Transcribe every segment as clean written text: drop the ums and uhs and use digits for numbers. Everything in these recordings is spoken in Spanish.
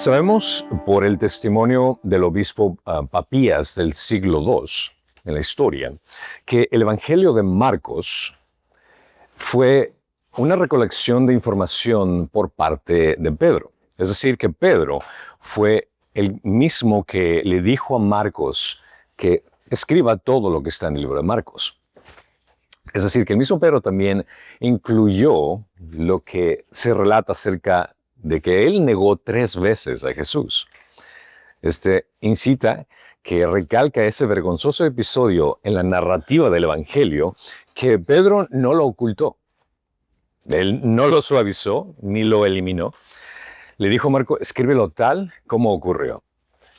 Sabemos por el testimonio del obispo Papías del siglo II en la historia que el Evangelio de Marcos fue una recolección de información por parte de Pedro. Es decir, que Pedro fue el mismo que le dijo a Marcos que escriba todo lo que está en el libro de Marcos. Es decir, que el mismo Pedro también incluyó lo que se relata acerca de que él negó 3 veces a Jesús. Incita que recalca ese vergonzoso episodio en la narrativa del Evangelio que Pedro no lo ocultó. Él no lo suavizó ni lo eliminó. Le dijo a Marco, escríbelo tal como ocurrió.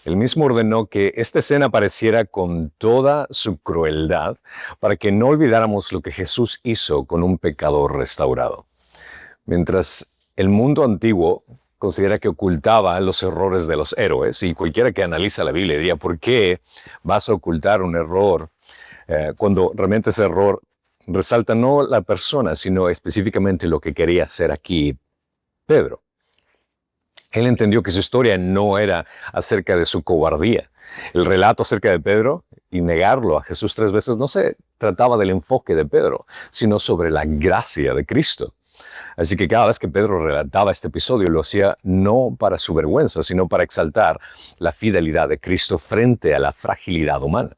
Él mismo ordenó que esta escena apareciera con toda su crueldad para que no olvidáramos lo que Jesús hizo con un pecador restaurado. Mientras el mundo antiguo considera que ocultaba los errores de los héroes, y cualquiera que analiza la Biblia diría, ¿por qué vas a ocultar un error cuando realmente ese error resalta no la persona, sino específicamente lo que quería hacer aquí Pedro? Él entendió que su historia no era acerca de su cobardía. El relato acerca de Pedro y negarlo a Jesús 3 veces no se trataba del enfoque de Pedro, sino sobre la gracia de Cristo. Así que cada vez que Pedro relataba este episodio lo hacía no para su vergüenza, sino para exaltar la fidelidad de Cristo frente a la fragilidad humana.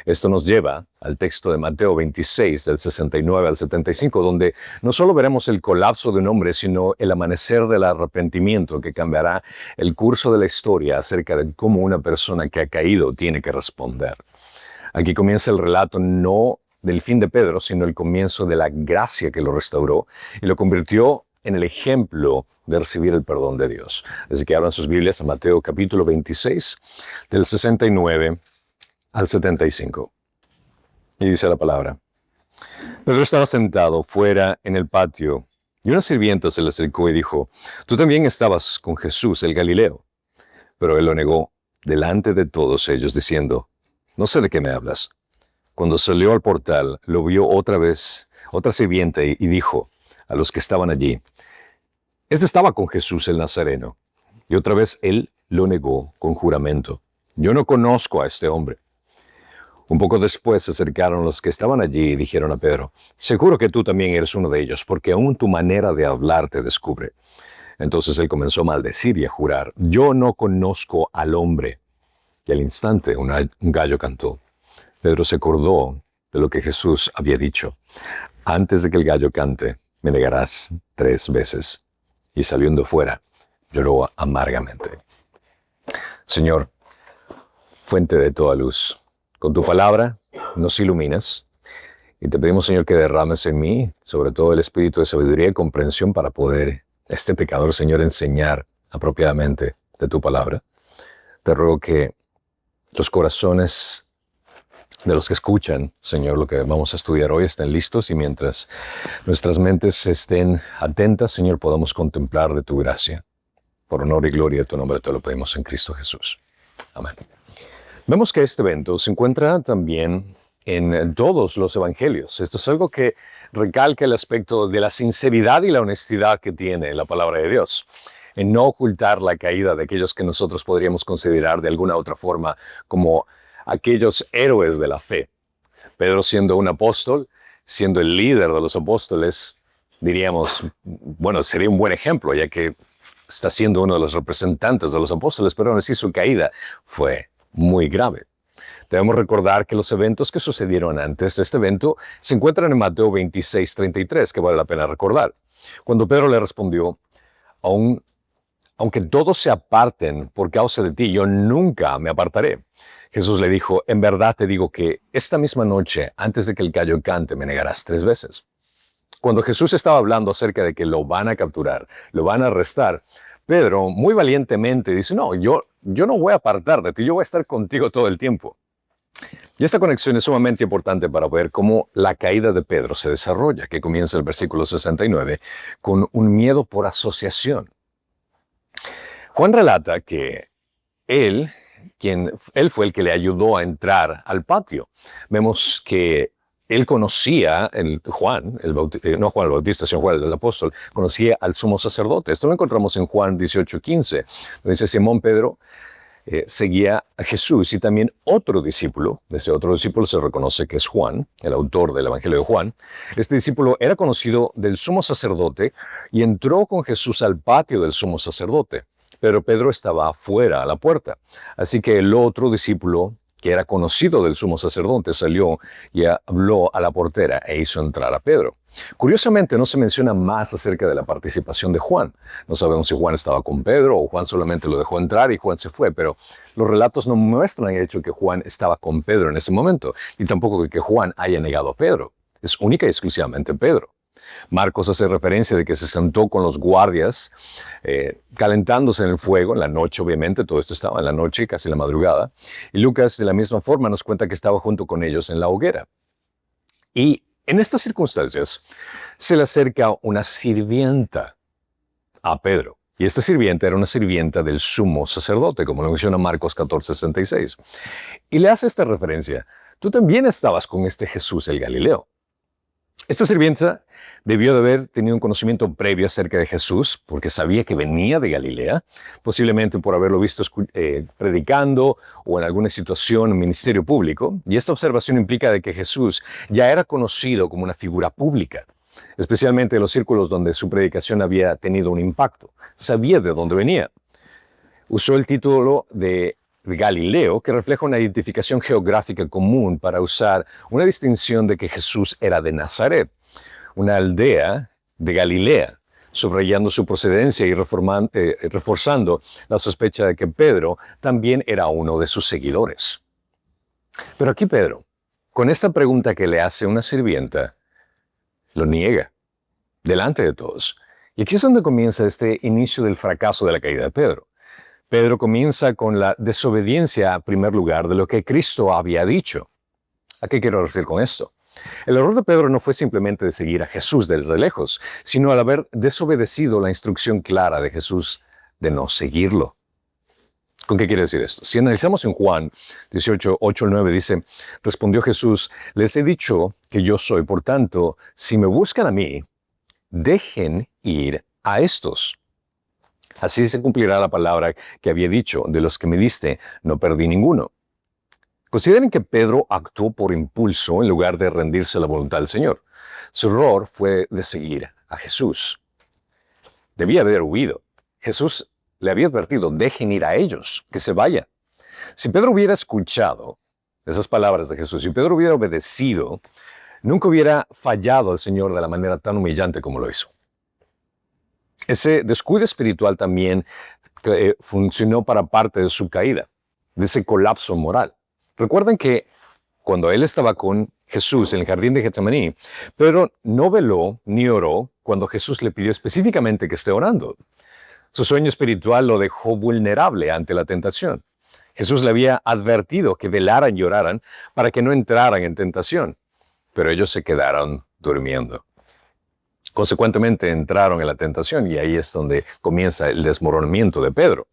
Esto nos lleva al texto de Mateo 26, del 69 al 75, donde no solo veremos el colapso de un hombre, sino el amanecer del arrepentimiento que cambiará el curso de la historia acerca de cómo una persona que ha caído tiene que responder. Aquí comienza el relato no del fin de Pedro, sino el comienzo de la gracia que lo restauró y lo convirtió en el ejemplo de recibir el perdón de Dios. Así que abran sus Biblias a Mateo capítulo 26, del 69 al 75. Y dice la palabra. Pedro estaba sentado fuera en el patio, y una sirvienta se le acercó y dijo, «Tú también estabas con Jesús, el Galileo». Pero él lo negó delante de todos ellos, diciendo, «No sé de qué me hablas». Cuando salió al portal, lo vio otra vez, otra sirvienta, y dijo a los que estaban allí, «Este estaba con Jesús el Nazareno». Y otra vez él lo negó con juramento, «Yo no conozco a este hombre». Un poco después se acercaron los que estaban allí y dijeron a Pedro, «Seguro que tú también eres uno de ellos, porque aún tu manera de hablar te descubre». Entonces él comenzó a maldecir y a jurar, «Yo no conozco al hombre». Y al instante un gallo cantó. Pedro se acordó de lo que Jesús había dicho, «Antes de que el gallo cante, me negarás 3 veces». Y saliendo fuera, lloró amargamente. Señor, fuente de toda luz, con tu palabra nos iluminas y te pedimos, Señor, que derrames en mí, sobre todo el espíritu de sabiduría y comprensión para poder, este pecador, Señor, enseñar apropiadamente de tu palabra. Te ruego que los corazones de los que escuchan, Señor, lo que vamos a estudiar hoy estén listos y mientras nuestras mentes estén atentas, Señor, podamos contemplar de tu gracia. Por honor y gloria de tu nombre te lo pedimos en Cristo Jesús. Amén. Vemos que este evento se encuentra también en todos los evangelios. Esto es algo que recalca el aspecto de la sinceridad y la honestidad que tiene la palabra de Dios, en no ocultar la caída de aquellos que nosotros podríamos considerar de alguna otra forma como aquellos héroes de la fe. Pedro, siendo un apóstol, siendo el líder de los apóstoles, diríamos, bueno, sería un buen ejemplo, ya que está siendo uno de los representantes de los apóstoles, pero aún así su caída fue muy grave. Debemos recordar que los eventos que sucedieron antes de este evento se encuentran en Mateo 26, 33, que vale la pena recordar. Cuando Pedro le respondió, aunque todos se aparten por causa de ti, yo nunca me apartaré. Jesús le dijo, en verdad te digo que esta misma noche, antes de que el gallo cante, me negarás 3 veces. Cuando Jesús estaba hablando acerca de que lo van a capturar, lo van a arrestar, Pedro muy valientemente dice, no, yo no voy a apartar de ti, yo voy a estar contigo todo el tiempo. Y esta conexión es sumamente importante para ver cómo la caída de Pedro se desarrolla, que comienza el versículo 69 con un miedo por asociación. Juan relata que él fue el que le ayudó a entrar al patio. Vemos que Él conocía, Juan, no Juan el Bautista, sino Juan el apóstol, conocía al sumo sacerdote. Esto lo encontramos en Juan 18:15, donde dice Simón Pedro seguía a Jesús y también otro discípulo. Ese otro discípulo se reconoce que es Juan, el autor del Evangelio de Juan. Este discípulo era conocido del sumo sacerdote y entró con Jesús al patio del sumo sacerdote. Pero Pedro estaba afuera, a la puerta. Así que el otro discípulo, que era conocido del sumo sacerdote, salió y habló a la portera e hizo entrar a Pedro. Curiosamente, no se menciona más acerca de la participación de Juan. No sabemos si Juan estaba con Pedro o Juan solamente lo dejó entrar y Juan se fue, pero los relatos no muestran el hecho de que Juan estaba con Pedro en ese momento, y tampoco que Juan haya negado a Pedro. Es única y exclusivamente Pedro. Marcos hace referencia de que se sentó con los guardias, calentándose en el fuego, en la noche obviamente, todo esto estaba en la noche, casi la madrugada, y Lucas de la misma forma nos cuenta que estaba junto con ellos en la hoguera. Y en estas circunstancias se le acerca una sirvienta a Pedro. Y esta sirvienta era una sirvienta del sumo sacerdote, como lo menciona Marcos 14:66. Y le hace esta referencia: tú también estabas con este Jesús el Galileo. Esta sirvienta debió de haber tenido un conocimiento previo acerca de Jesús, porque sabía que venía de Galilea, posiblemente por haberlo visto predicando o en alguna situación en ministerio público. Y esta observación implica de que Jesús ya era conocido como una figura pública, especialmente en los círculos donde su predicación había tenido un impacto. Sabía de dónde venía. Usó el título de Galileo, que refleja una identificación geográfica común para usar una distinción de que Jesús era de Nazaret, una aldea de Galilea, subrayando su procedencia y reforzando la sospecha de que Pedro también era uno de sus seguidores. Pero aquí Pedro, con esta pregunta que le hace una sirvienta, lo niega delante de todos. Y aquí es donde comienza este inicio del fracaso de la caída de Pedro. Pedro comienza con la desobediencia, en primer lugar, de lo que Cristo había dicho. ¿A qué quiero decir con esto? El error de Pedro no fue simplemente de seguir a Jesús desde lejos, sino al haber desobedecido la instrucción clara de Jesús de no seguirlo. ¿Con qué quiere decir esto? Si analizamos en Juan 18:8-9, dice: respondió Jesús, les he dicho que yo soy, por tanto, si me buscan a mí, dejen ir a estos. Así se cumplirá la palabra que había dicho: de los que me diste, no perdí ninguno. Consideren que Pedro actuó por impulso en lugar de rendirse a la voluntad del Señor. Su error fue de seguir a Jesús. Debía haber huido. Jesús le había advertido: dejen ir a ellos, que se vayan. Si Pedro hubiera escuchado esas palabras de Jesús, si Pedro hubiera obedecido, nunca hubiera fallado al Señor de la manera tan humillante como lo hizo. Ese descuido espiritual también funcionó para parte de su caída, de ese colapso moral. Recuerden que cuando él estaba con Jesús en el jardín de Getsemaní, Pedro no veló ni oró cuando Jesús le pidió específicamente que esté orando. Su sueño espiritual lo dejó vulnerable ante la tentación. Jesús le había advertido que velaran y oraran para que no entraran en tentación, pero ellos se quedaron durmiendo. Consecuentemente entraron en la tentación, y ahí es donde comienza el desmoronamiento de Pedro.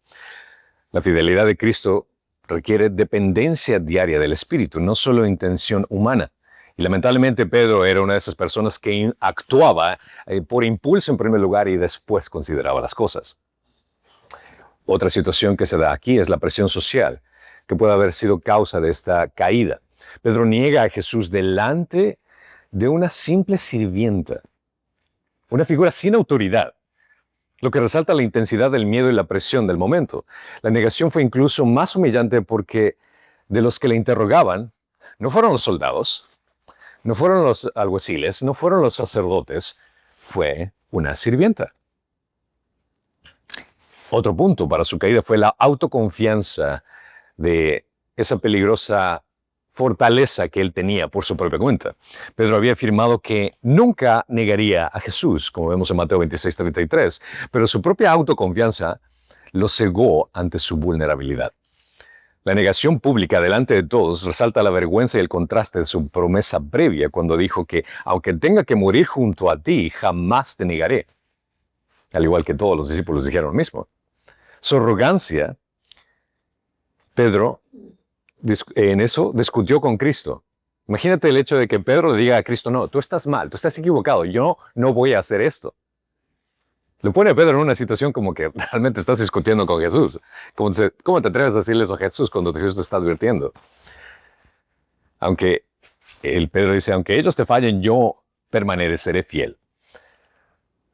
La fidelidad de Cristo requiere dependencia diaria del Espíritu, no solo intención humana. Y lamentablemente Pedro era una de esas personas que actuaba por impulso en primer lugar y después consideraba las cosas. Otra situación que se da aquí es la presión social, que puede haber sido causa de esta caída. Pedro niega a Jesús delante de una simple sirvienta, una figura sin autoridad, lo que resalta la intensidad del miedo y la presión del momento. La negación fue incluso más humillante porque de los que le interrogaban no fueron los soldados, no fueron los alguaciles, no fueron los sacerdotes, fue una sirvienta. Otro punto para su caída fue la autoconfianza de esa peligrosa fortaleza que él tenía por su propia cuenta. Pedro había afirmado que nunca negaría a Jesús, como vemos en Mateo 26:33, pero su propia autoconfianza lo cegó ante su vulnerabilidad. La negación pública delante de todos resalta la vergüenza y el contraste de su promesa previa cuando dijo que aunque tenga que morir junto a ti, jamás te negaré. Al igual que todos los discípulos dijeron lo mismo. Su arrogancia, Pedro en eso discutió con Cristo. Imagínate el hecho de que Pedro le diga a Cristo, no, tú estás mal, tú estás equivocado, yo no voy a hacer esto. Lo pone a Pedro en una situación como que realmente estás discutiendo con Jesús. ¿Cómo te atreves a decirle eso a Jesús cuando Jesús te está advirtiendo? Aunque el Pedro dice, aunque ellos te fallen, yo permaneceré fiel.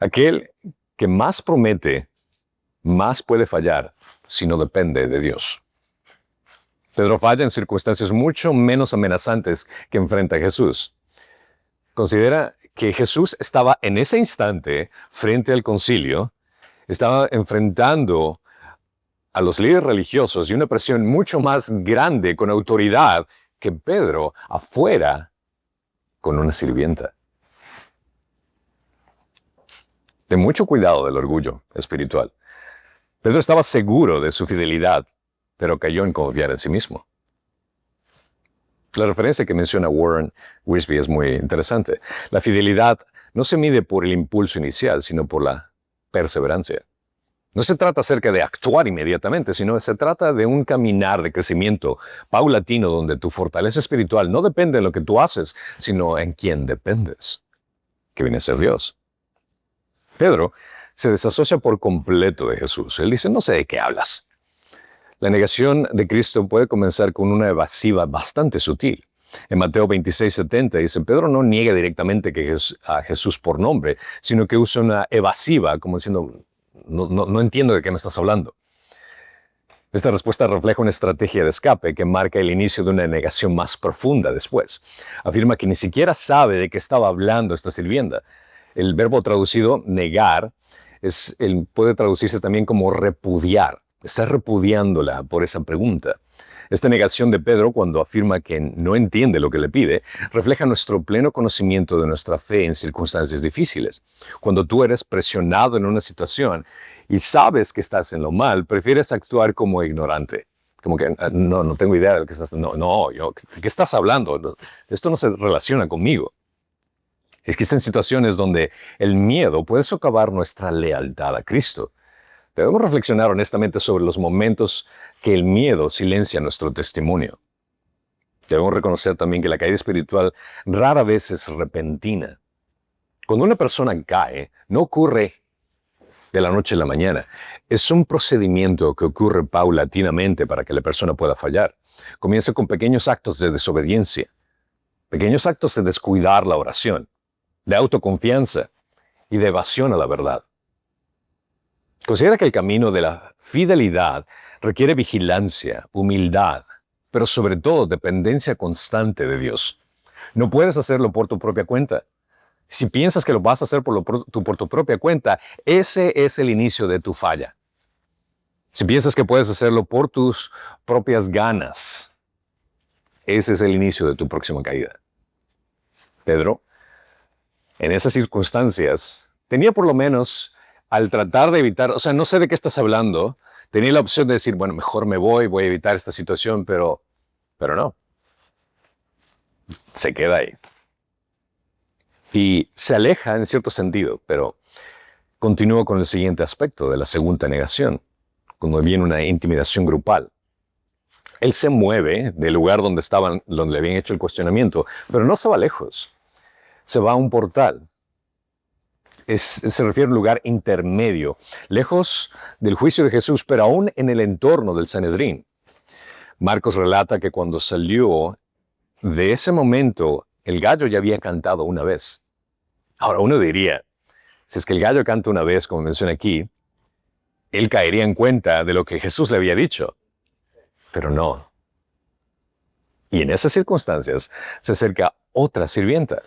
Aquel que más promete, más puede fallar si no depende de Dios. Pedro falla en circunstancias mucho menos amenazantes que enfrenta a Jesús. Considera que Jesús estaba en ese instante frente al concilio, estaba enfrentando a los líderes religiosos y una presión mucho más grande con autoridad que Pedro afuera con una sirvienta. Ten mucho cuidado del orgullo espiritual. Pedro estaba seguro de su fidelidad, pero cayó en confiar en sí mismo. La referencia que menciona Warren Wiersbe es muy interesante. La fidelidad no se mide por el impulso inicial, sino por la perseverancia. No se trata acerca de actuar inmediatamente, sino se trata de un caminar de crecimiento paulatino donde tu fortaleza espiritual no depende en lo que tú haces, sino en quién dependes, que viene a ser Dios. Pedro se desasocia por completo de Jesús. Él dice, no sé de qué hablas. La negación de Cristo puede comenzar con una evasiva bastante sutil. En Mateo 26:70 dice, Pedro no niega directamente a Jesús por nombre, sino que usa una evasiva, como diciendo, no entiendo de qué me estás hablando. Esta respuesta refleja una estrategia de escape que marca el inicio de una negación más profunda después. Afirma que ni siquiera sabe de qué estaba hablando esta sirvienta. El verbo traducido negar puede traducirse también como repudiar. Está repudiándola por esa pregunta. Esta negación de Pedro, cuando afirma que no entiende lo que le pide, refleja nuestro pleno conocimiento de nuestra fe en circunstancias difíciles. Cuando tú eres presionado en una situación y sabes que estás en lo mal, prefieres actuar como ignorante. Como que no tengo idea de lo que estás... ¿de qué estás hablando? Esto no se relaciona conmigo. Existen situaciones donde el miedo puede socavar nuestra lealtad a Cristo. Debemos reflexionar honestamente sobre los momentos que el miedo silencia nuestro testimonio. Debemos reconocer también que la caída espiritual rara vez es repentina. Cuando una persona cae, no ocurre de la noche a la mañana. Es un procedimiento que ocurre paulatinamente para que la persona pueda fallar. Comienza con pequeños actos de desobediencia, pequeños actos de descuidar la oración, de autoconfianza y de evasión a la verdad. Considera que el camino de la fidelidad requiere vigilancia, humildad, pero sobre todo dependencia constante de Dios. No puedes hacerlo por tu propia cuenta. Si piensas que lo vas a hacer por tu propia cuenta, ese es el inicio de tu falla. Si piensas que puedes hacerlo por tus propias ganas, ese es el inicio de tu próxima caída. Pedro, en esas circunstancias, tenía por lo menos, al tratar de evitar, o sea, no sé de qué estás hablando, tenía la opción de decir, bueno, mejor me voy a evitar esta situación, pero no. Se queda ahí. Y se aleja en cierto sentido, pero continúa con el siguiente aspecto de la segunda negación, cuando viene una intimidación grupal. Él se mueve del lugar donde le habían hecho el cuestionamiento, pero no se va lejos. Se va a un portal. Se refiere a un lugar intermedio, lejos del juicio de Jesús, pero aún en el entorno del Sanedrín. Marcos relata que cuando salió de ese momento, el gallo ya había cantado una vez. Ahora uno diría, si es que el gallo canta una vez, como menciona aquí, él caería en cuenta de lo que Jesús le había dicho. Pero no. Y en esas circunstancias se acerca otra sirvienta.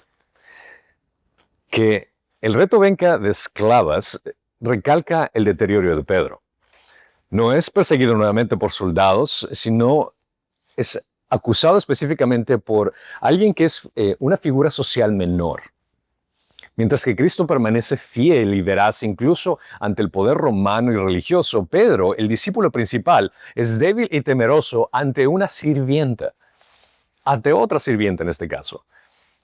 Que el reto venga de esclavas recalca el deterioro de Pedro. No es perseguido nuevamente por soldados, sino es acusado específicamente por alguien que es una figura social menor. Mientras que Cristo permanece fiel y veraz incluso ante el poder romano y religioso, Pedro, el discípulo principal, es débil y temeroso ante una sirvienta, ante otra sirvienta en este caso.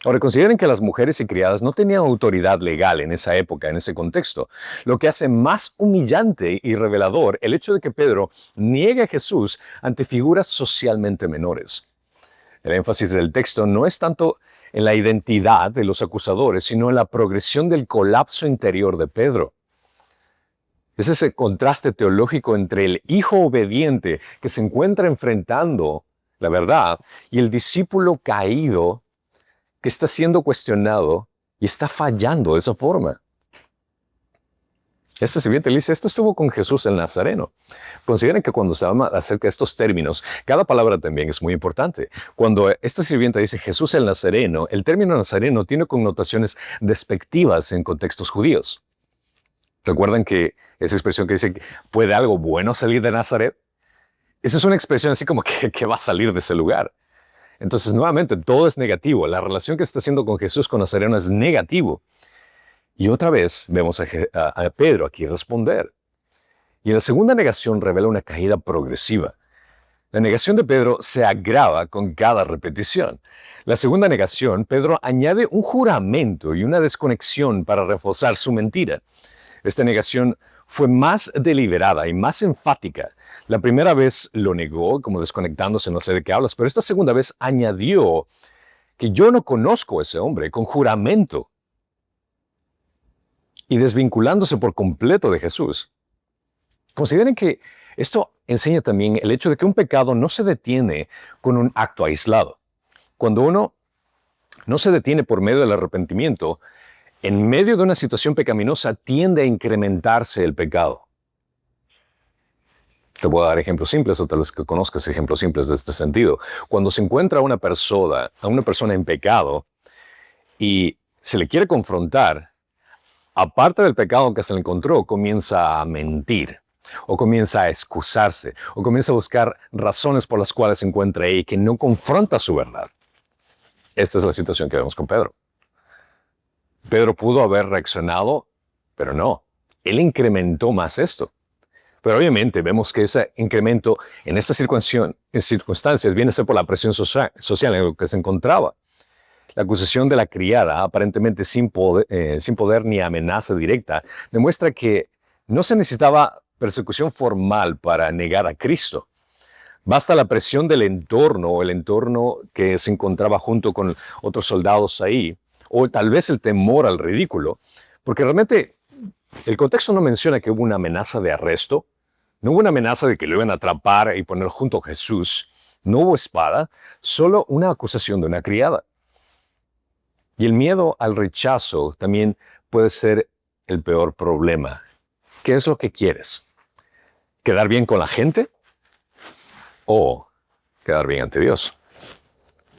Ahora, consideren que las mujeres y criadas no tenían autoridad legal en esa época, en ese contexto, lo que hace más humillante y revelador el hecho de que Pedro niegue a Jesús ante figuras socialmente menores. El énfasis del texto no es tanto en la identidad de los acusadores, sino en la progresión del colapso interior de Pedro. Es ese contraste teológico entre el hijo obediente que se encuentra enfrentando la verdad y el discípulo caído que está siendo cuestionado y está fallando de esa forma. Este sirviente le dice, esto estuvo con Jesús el Nazareno. Consideren que cuando se habla acerca de estos términos, cada palabra también es muy importante. Cuando este sirviente dice Jesús el Nazareno, el término Nazareno tiene connotaciones despectivas en contextos judíos. ¿Recuerdan que esa expresión que dice, ¿puede algo bueno salir de Nazaret? Esa es una expresión así como que va a salir de ese lugar. Entonces, nuevamente, todo es negativo. La relación que está haciendo con Jesús con Nazareno es negativo. Y otra vez vemos a Pedro aquí responder. Y la segunda negación revela una caída progresiva. La negación de Pedro se agrava con cada repetición. La segunda negación, Pedro añade un juramento y una desconexión para reforzar su mentira. Esta negación fue más deliberada y más enfática. La primera vez lo negó, como desconectándose, no sé de qué hablas, pero esta segunda vez añadió que yo no conozco a ese hombre, con juramento, y desvinculándose por completo de Jesús. Consideren que esto enseña también el hecho de que un pecado no se detiene con un acto aislado. Cuando uno no se detiene por medio del arrepentimiento, en medio de una situación pecaminosa tiende a incrementarse el pecado. Te voy a dar ejemplos simples, o tal vez que conozcas ejemplos simples de este sentido. Cuando se encuentra a una persona en pecado y se le quiere confrontar, aparte del pecado que se le encontró, comienza a mentir, o comienza a excusarse, o comienza a buscar razones por las cuales se encuentra ahí que no confronta su verdad. Esta es la situación que vemos con Pedro. Pedro pudo haber reaccionado, pero no. Él incrementó más esto. Pero obviamente vemos que ese incremento en estas circunstancias viene a ser por la presión social en la que se encontraba. La acusación de la criada, aparentemente sin poder ni amenaza directa, demuestra que no se necesitaba persecución formal para negar a Cristo. Basta la presión del entorno, o el entorno que se encontraba junto con otros soldados ahí, o tal vez el temor al ridículo, porque realmente el contexto no menciona que hubo una amenaza de arresto, no hubo una amenaza de que lo iban a atrapar y poner junto a Jesús, no hubo espada, solo una acusación de una criada. Y el miedo al rechazo también puede ser el peor problema. ¿Qué es lo que quieres? ¿Quedar bien con la gente? ¿O quedar bien ante Dios?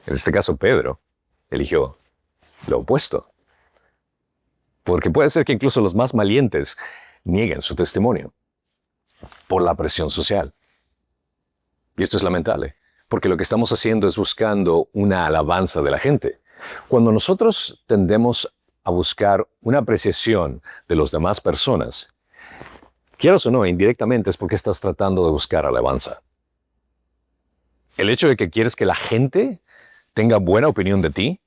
En este caso, Pedro eligió lo opuesto. Porque puede ser que incluso los más valientes nieguen su testimonio por la presión social. Y esto es lamentable, porque lo que estamos haciendo es buscando una alabanza de la gente. Cuando nosotros tendemos a buscar una apreciación de las demás personas, quieras o no, indirectamente es porque estás tratando de buscar alabanza. El hecho de que quieres que la gente tenga buena opinión de ti,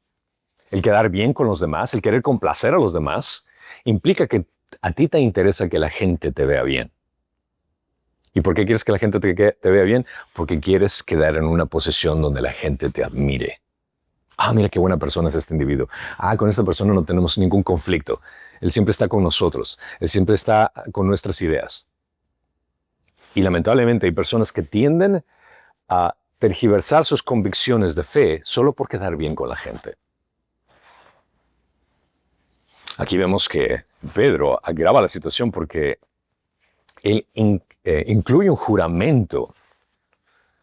el quedar bien con los demás, el querer complacer a los demás, implica que a ti te interesa que la gente te vea bien. ¿Y por qué quieres que la gente te vea bien? Porque quieres quedar en una posición donde la gente te admire. Ah, mira qué buena persona es este individuo. Ah, con esta persona no tenemos ningún conflicto. Él siempre está con nosotros. Él siempre está con nuestras ideas. Y lamentablemente hay personas que tienden a tergiversar sus convicciones de fe solo por quedar bien con la gente. Aquí vemos que Pedro agrava la situación porque él incluye un juramento.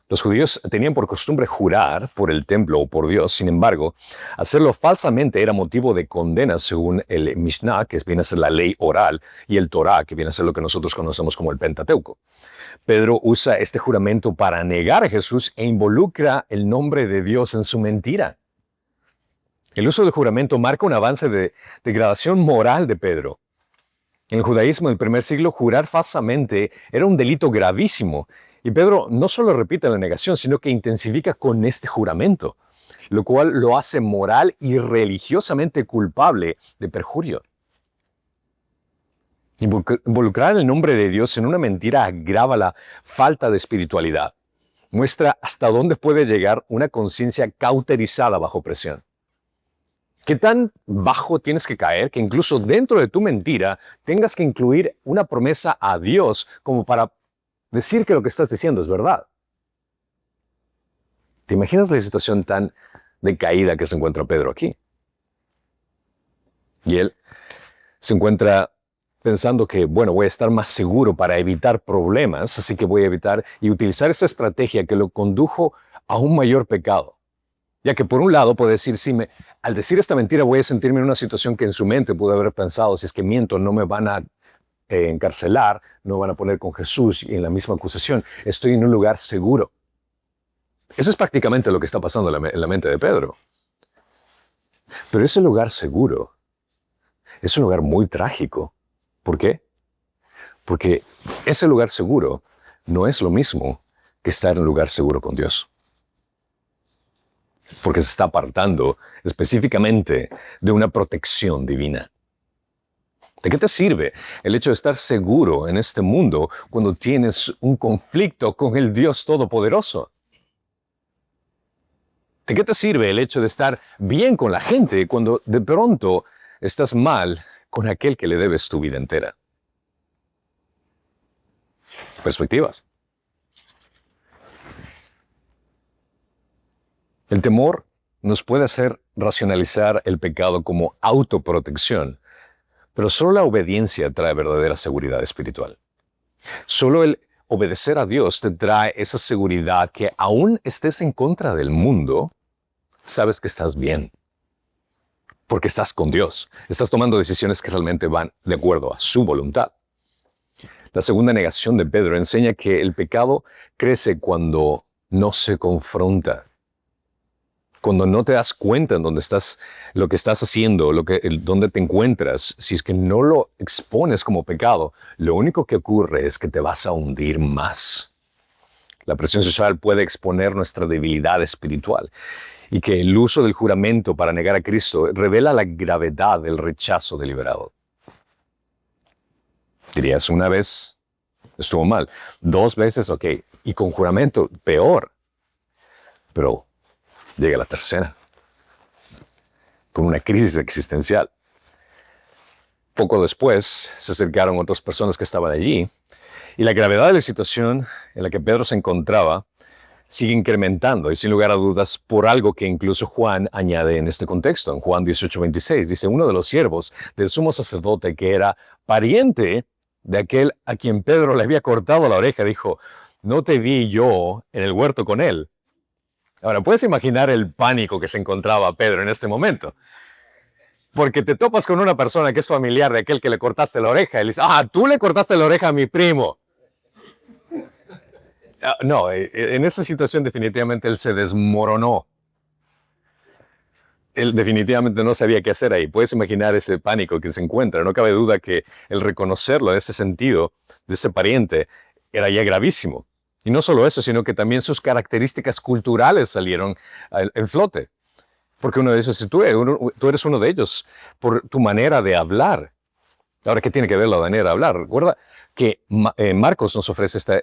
Los judíos tenían por costumbre jurar por el templo o por Dios. Sin embargo, hacerlo falsamente era motivo de condena según el Mishnah, que viene a ser la ley oral, y el Torah, que viene a ser lo que nosotros conocemos como el Pentateuco. Pedro usa este juramento para negar a Jesús e involucra el nombre de Dios en su mentira. El uso del juramento marca un avance de degradación moral de Pedro. En el judaísmo del primer siglo, jurar falsamente era un delito gravísimo. Y Pedro no solo repite la negación, sino que intensifica con este juramento, lo cual lo hace moral y religiosamente culpable de perjurio. Involucrar el nombre de Dios en una mentira agrava la falta de espiritualidad. Muestra hasta dónde puede llegar una conciencia cauterizada bajo presión. ¿Qué tan bajo tienes que caer que incluso dentro de tu mentira tengas que incluir una promesa a Dios como para decir que lo que estás diciendo es verdad? ¿Te imaginas la situación tan decaída que se encuentra Pedro aquí? Y él se encuentra pensando que, bueno, voy a estar más seguro para evitar problemas, así que voy a evitar y utilizar esa estrategia que lo condujo a un mayor pecado. Ya que por un lado puede decir, al decir esta mentira voy a sentirme en una situación que en su mente pudo haber pensado, si es que miento no me van a encarcelar, no van a poner con Jesús y en la misma acusación, estoy en un lugar seguro. Eso es prácticamente lo que está pasando en la mente de Pedro. Pero ese lugar seguro es un lugar muy trágico. ¿Por qué? Porque ese lugar seguro no es lo mismo que estar en un lugar seguro con Dios. Porque se está apartando específicamente de una protección divina. ¿De qué te sirve el hecho de estar seguro en este mundo cuando tienes un conflicto con el Dios Todopoderoso? ¿De qué te sirve el hecho de estar bien con la gente cuando de pronto estás mal con aquel que le debes tu vida entera? Perspectivas. El temor nos puede hacer racionalizar el pecado como autoprotección, pero solo la obediencia trae verdadera seguridad espiritual. Solo el obedecer a Dios te trae esa seguridad que aún estés en contra del mundo, sabes que estás bien. Porque estás con Dios. Estás tomando decisiones que realmente van de acuerdo a su voluntad. La segunda negación de Pedro enseña que el pecado crece cuando no se confronta. Cuando no te das cuenta en dónde estás, lo que estás haciendo, dónde te encuentras, si es que no lo expones como pecado, lo único que ocurre es que te vas a hundir más. La presión social puede exponer nuestra debilidad espiritual y que el uso del juramento para negar a Cristo revela la gravedad del rechazo deliberado. Dirías, una vez estuvo mal, 2 veces, ok, y con juramento, peor. Pero llega la tercera, con una crisis existencial. Poco después se acercaron otras personas que estaban allí y la gravedad de la situación en la que Pedro se encontraba sigue incrementando y sin lugar a dudas por algo que incluso Juan añade en este contexto. En Juan 18:26 dice, uno de los siervos del sumo sacerdote que era pariente de aquel a quien Pedro le había cortado la oreja dijo, ¿no te vi yo en el huerto con él? Ahora, puedes imaginar el pánico que se encontraba Pedro en este momento. Porque te topas con una persona que es familiar de aquel que le cortaste la oreja y le dices, tú le cortaste la oreja a mi primo. No, en esa situación definitivamente él se desmoronó. Él definitivamente no sabía qué hacer ahí. Puedes imaginar ese pánico que se encuentra. No cabe duda que el reconocerlo en ese sentido, de ese pariente, era ya gravísimo. Y no solo eso, sino que también sus características culturales salieron en flote. Porque uno de esos, tú eres uno de ellos por tu manera de hablar. Ahora, ¿qué tiene que ver la manera de hablar? Recuerda que Marcos nos ofrece esta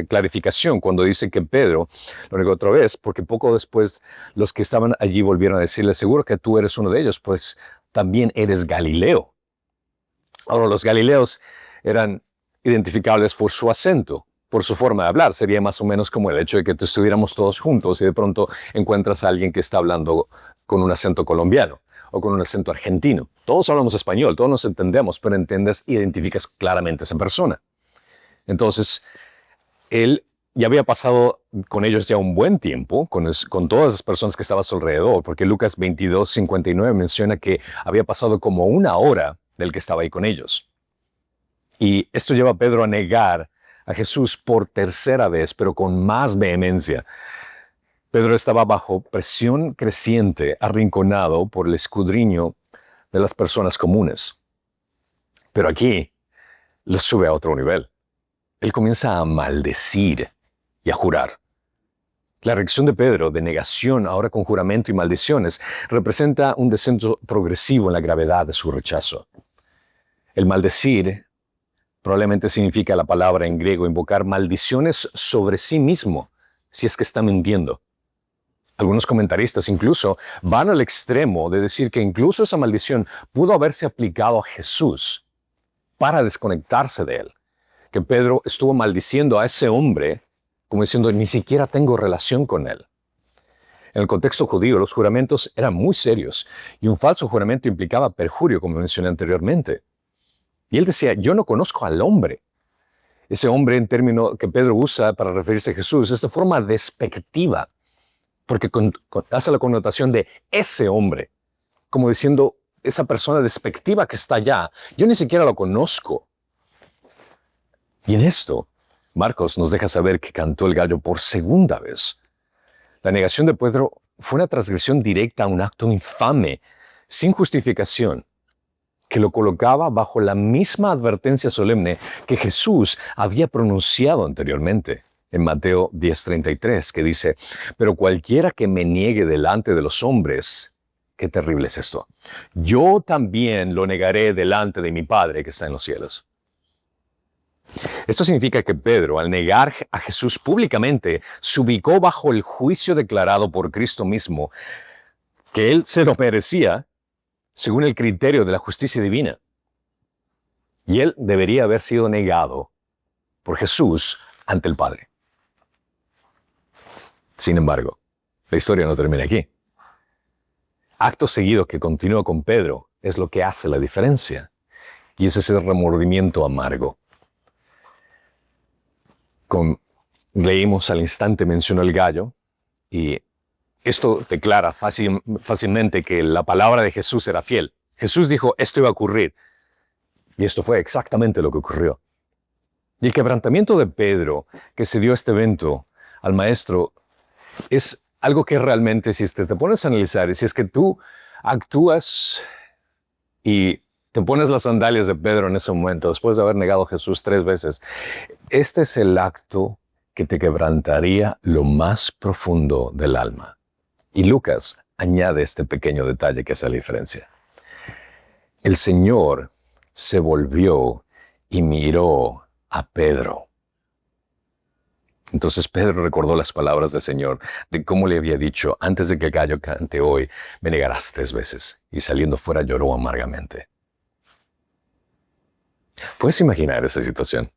clarificación cuando dice que Pedro, lo negó otra vez, porque poco después los que estaban allí volvieron a decirle, seguro que tú eres uno de ellos, pues también eres Galileo. Ahora, los galileos eran identificables por su acento, por su forma de hablar. Sería más o menos como el hecho de que estuviéramos todos juntos y de pronto encuentras a alguien que está hablando con un acento colombiano o con un acento argentino. Todos hablamos español, todos nos entendemos, pero identificas claramente a esa persona. Entonces, él ya había pasado con ellos ya un buen tiempo, con todas las personas que estaban a su alrededor, porque Lucas 22:59 menciona que había pasado como 1 hora del que estaba ahí con ellos. Y esto lleva a Pedro a negar a Jesús por tercera vez, pero con más vehemencia. Pedro estaba bajo presión creciente, arrinconado por el escudriño de las personas comunes. Pero aquí lo sube a otro nivel. Él comienza a maldecir y a jurar. La reacción de Pedro, de negación, ahora con juramento y maldiciones, representa un descenso progresivo en la gravedad de su rechazo. El maldecir probablemente significa la palabra en griego invocar maldiciones sobre sí mismo, si es que está mintiendo. Algunos comentaristas incluso van al extremo de decir que incluso esa maldición pudo haberse aplicado a Jesús para desconectarse de él. Que Pedro estuvo maldiciendo a ese hombre como diciendo, ni siquiera tengo relación con él. En el contexto judío, los juramentos eran muy serios y un falso juramento implicaba perjurio, como mencioné anteriormente. Y él decía, yo no conozco al hombre. Ese hombre, en término que Pedro usa para referirse a Jesús, es de forma despectiva, porque hace la connotación de ese hombre, como diciendo, esa persona despectiva que está allá, yo ni siquiera lo conozco. Y en esto, Marcos nos deja saber que cantó el gallo por segunda vez. La negación de Pedro fue una transgresión directa a un acto infame, sin justificación, que lo colocaba bajo la misma advertencia solemne que Jesús había pronunciado anteriormente en Mateo 10:33, que dice, pero cualquiera que me niegue delante de los hombres, qué terrible es esto, yo también lo negaré delante de mi Padre que está en los cielos. Esto significa que Pedro, al negar a Jesús públicamente, se ubicó bajo el juicio declarado por Cristo mismo, que él se lo merecía según el criterio de la justicia divina. Y él debería haber sido negado por Jesús ante el Padre. Sin embargo, la historia no termina aquí. Acto seguido que continúa con Pedro es lo que hace la diferencia, y es ese remordimiento amargo. Leímos al instante, mencionó el gallo, y esto declara fácilmente que la palabra de Jesús era fiel. Jesús dijo, esto iba a ocurrir, y esto fue exactamente lo que ocurrió. Y el quebrantamiento de Pedro, que se dio a este evento al maestro, es algo que realmente, si te pones a analizar, y si es que tú actúas y te pones las sandalias de Pedro en ese momento, después de haber negado a Jesús 3 veces, este es el acto que te quebrantaría lo más profundo del alma. Y Lucas añade este pequeño detalle que hace la diferencia. El Señor se volvió y miró a Pedro. Entonces Pedro recordó las palabras del Señor, de cómo le había dicho, antes de que el gallo cante hoy, me negarás 3 veces. Y saliendo fuera lloró amargamente. ¿Puedes imaginar esa situación?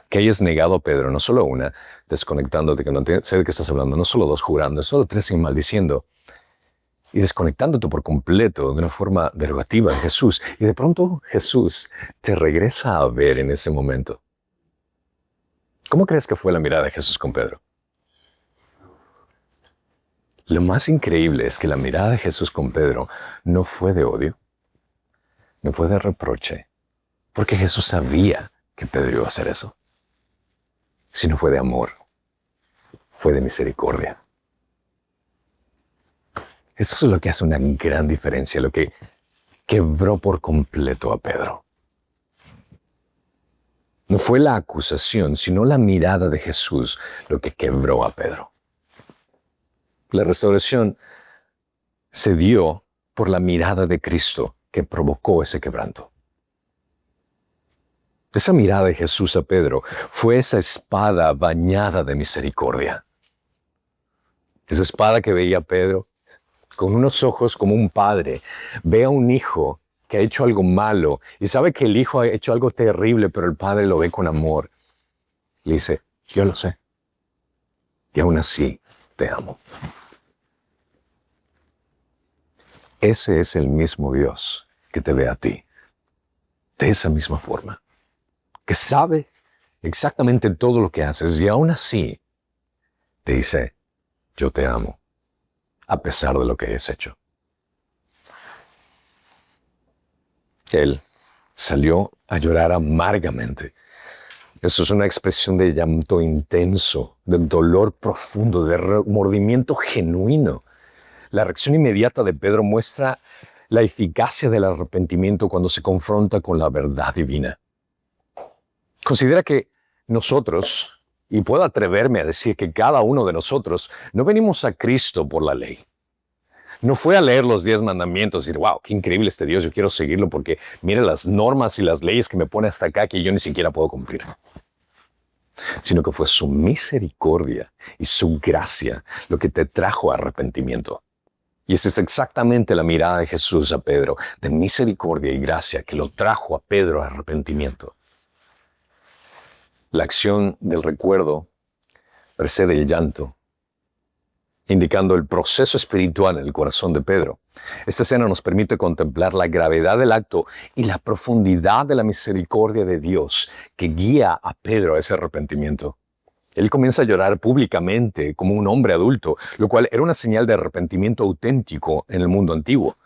Que hayas negado a Pedro, no solo una, desconectándote, que no sé de qué estás hablando, no solo 2 jurando, no solo 3 y maldiciendo, y desconectándote por completo de una forma derogativa de Jesús. Y de pronto Jesús te regresa a ver en ese momento. ¿Cómo crees que fue la mirada de Jesús con Pedro? Lo más increíble es que la mirada de Jesús con Pedro no fue de odio, no fue de reproche, porque Jesús sabía que Pedro iba a hacer eso, sino fue de amor, fue de misericordia. Eso es lo que hace una gran diferencia, lo que quebró por completo a Pedro. No fue la acusación, sino la mirada de Jesús lo que quebró a Pedro. La restauración se dio por la mirada de Cristo que provocó ese quebranto. Esa mirada de Jesús a Pedro fue esa espada bañada de misericordia. Esa espada que veía Pedro con unos ojos como un padre ve a un hijo que ha hecho algo malo y sabe que el hijo ha hecho algo terrible, pero el padre lo ve con amor. Le dice, yo lo sé, y aún así te amo. Ese es el mismo Dios que te ve a ti, de esa misma forma, que sabe exactamente todo lo que haces y aún así te dice, yo te amo, a pesar de lo que has hecho. Él salió a llorar amargamente. Eso es una expresión de llanto intenso, de dolor profundo, de remordimiento genuino. La reacción inmediata de Pedro muestra la eficacia del arrepentimiento cuando se confronta con la verdad divina. Considera que nosotros, y puedo atreverme a decir que cada uno de nosotros, no venimos a Cristo por la ley. No fue a leer los 10 mandamientos y decir, wow, qué increíble este Dios, yo quiero seguirlo porque mire las normas y las leyes que me pone hasta acá que yo ni siquiera puedo cumplir. sino que fue su misericordia y su gracia lo que te trajo arrepentimiento. Y esa es exactamente la mirada de Jesús a Pedro, de misericordia y gracia, que lo trajo a Pedro a arrepentimiento. La acción del recuerdo precede el llanto, indicando el proceso espiritual en el corazón de Pedro. Esta escena nos permite contemplar la gravedad del acto y la profundidad de la misericordia de Dios que guía a Pedro a ese arrepentimiento. Él comienza a llorar públicamente como un hombre adulto, lo cual era una señal de arrepentimiento auténtico en el mundo antiguo.